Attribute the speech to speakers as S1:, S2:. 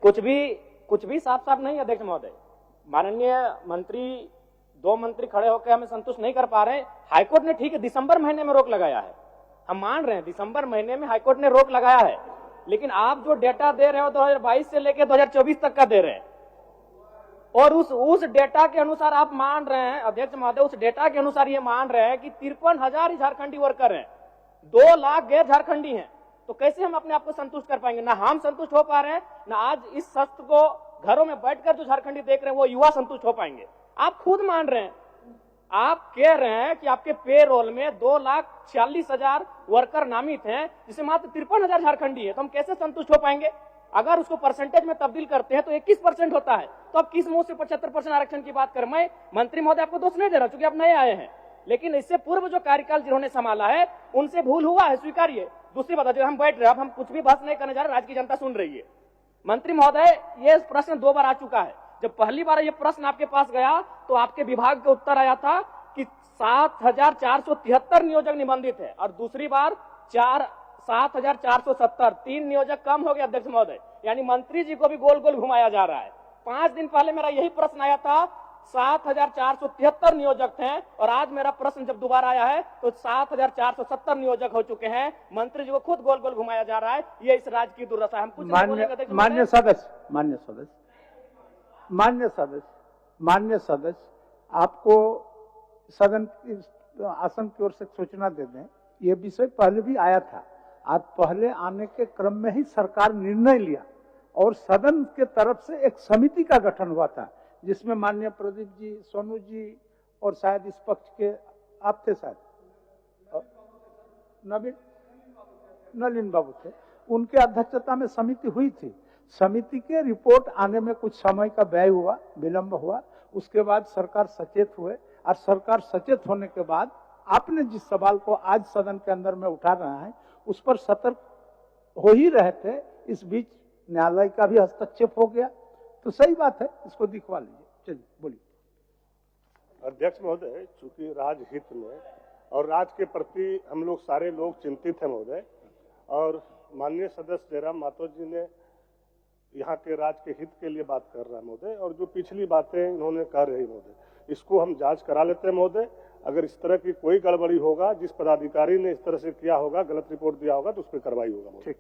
S1: कुछ भी साफ साफ नहीं अध्यक्ष महोदय। माननीय मंत्री, 2 मंत्री खड़े होकर हमें संतुष्ट नहीं कर पा रहे। हाईकोर्ट ने ठीक है दिसंबर महीने में रोक लगाया है, हम मान रहे हैं दिसंबर महीने में हाईकोर्ट ने रोक लगाया है, लेकिन आप जो डेटा दे रहे हो 2022 से लेकर 2024 तक का दे रहे हैं, और उस डेटा के अनुसार आप मान रहे हैं अध्यक्ष महोदय, उस डेटा के अनुसार ये मान रहे हैं कि 53,000 ही झारखंडी वर्कर हैं, 2 लाख गैर झारखंडी हैं। तो कैसे हम अपने आप को संतुष्ट कर पाएंगे? ना हम संतुष्ट हो पा रहे हैं, ना आज इस सत्य को घरों में बैठकर जो झारखंडी देख रहे हैं वो युवा संतुष्ट हो पाएंगे। आप खुद मान रहे हैं, आप कह रहे हैं कि आपके पेरोल में 2,46,000 वर्कर नामित हैं, जिसे मात्र 53,000 झारखंडी है, तो हम कैसे संतुष्ट हो पाएंगे? अगर उसको परसेंटेज में तब्दील करते हैं तो 21% होता है, तो अब किस मुंह से 75% आरक्षण की बात कर? मैं मंत्री महोदय आपको दोष नहीं दे रहा, चूंकि आप नए आए हैं, लेकिन इससे पूर्व जो कार्यकाल जिन्होंने संभाला है उनसे भूल हुआ है, स्वीकारिए। दूसरी बात, जो हम बैठ रहे हैं, अब हम कुछ भी बहस नहीं करने जा रहे, राज्य की जनता सुन रही है। मंत्री महोदय, ये प्रश्न 2 बार आ चुका है। जब पहली बार ये प्रश्न आपके पास गया तो आपके विभाग का उत्तर आया था कि 7,473 नियोजक निबंधित है, और दूसरी बार 7,470, 3 नियोजक कम हो गए अध्यक्ष महोदय। यानी मंत्री जी को भी गोल गोल घुमाया जा रहा है। 5 दिन पहले मेरा यही प्रश्न आया था, 7,473 नियोजक थे, और आज मेरा प्रश्न जब दोबारा आया है तो 7,470 नियोजक हो चुके हैं। मंत्री जी को खुद गोल गोल घुमाया जा रहा है। ये इस राज्य की दुर्दशा है। हम कुछ
S2: मान्य सदस्य, आपको सदन की आसन की ओर से सूचना दे दें, ये विषय पहले भी आया था। आज पहले आने के क्रम में ही सरकार निर्णय लिया और सदन के तरफ से एक समिति का गठन हुआ था, जिसमें माननीय प्रदीप जी, सोनू जी और शायद इस पक्ष के आप थे, शायद नलिन बाबू थे, उनके अध्यक्षता में समिति हुई थी। समिति के रिपोर्ट आने में कुछ समय का व्यय हुआ, विलंब हुआ। उसके बाद सरकार सचेत हुए, और सरकार सचेत होने के बाद आपने जिस सवाल को आज सदन के अंदर में उठा रहा है उस पर सतर्क हो ही रहे थे। इस बीच न्यायालय का भी हस्तक्षेप हो गया, तो सही बात है, इसको दिखवा लीजिए। चलिए बोलिए।
S3: अध्यक्ष महोदय, चूंकि राजहित में और राज्य के प्रति हम लोग सारे लोग चिंतित हैं महोदय, और माननीय सदस्य जयराम मातो जी ने यहाँ के राज्य के हित के लिए बात कर रहा है महोदय, और जो पिछली बातें इन्होंने कर रही महोदय, इसको हम जांच करा लेते हैं महोदय। अगर इस तरह की कोई गड़बड़ी होगा, जिस पदाधिकारी ने इस तरह से किया होगा, गलत रिपोर्ट दिया होगा, तो उस पर कार्रवाई होगा। ठीक।